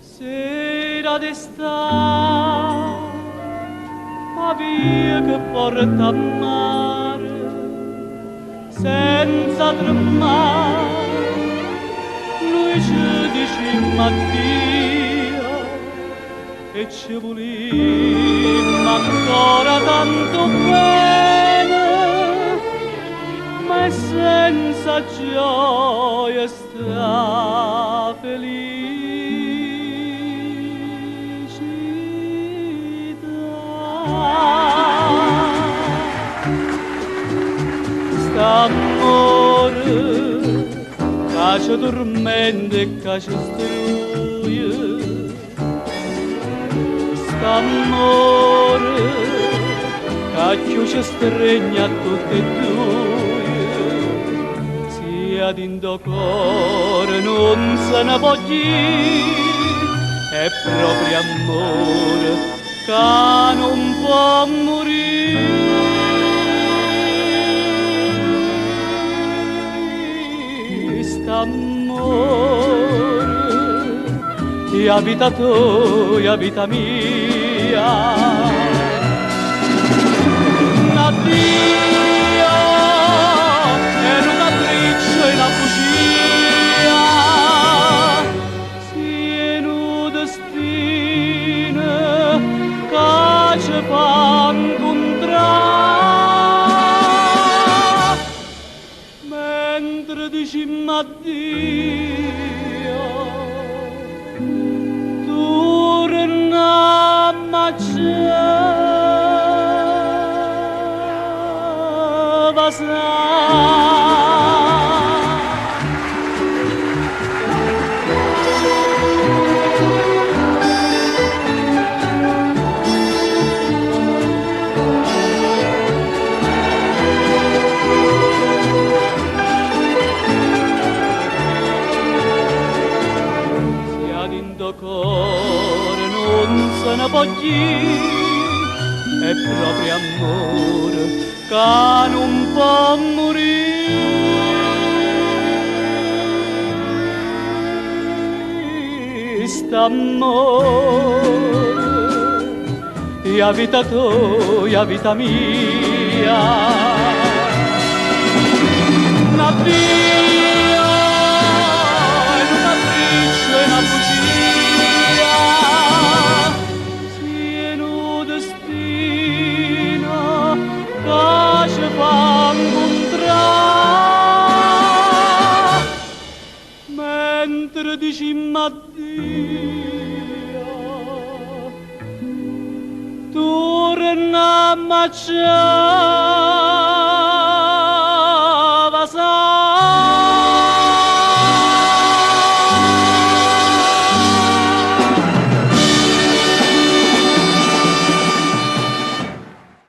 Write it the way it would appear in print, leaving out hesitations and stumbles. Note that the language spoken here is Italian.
Sera d'estate, ma via che porta a mare, senza tremare, noi ci dicemmo addio e ci volimmo ancora tanto bene, ma senza gioia sta St'amore che ci tormenta e che ci struie, st'amore che più ci stregna a tutte e due, sia dentro cuore non se ne può dire, è proprio amore che non può morire. Amore, la vita tua, vita mia, addio, è un capriccio e una bugia, sia un destino che ci fa incontrare, mentre dicimmo addio, tornammo a cuore non se ne può dire, è proprio amore che non può morire. St'amore, la vita tua, vita mia, addio, è un capriccio e una bugia, mentre dicimmo addio, tornammo a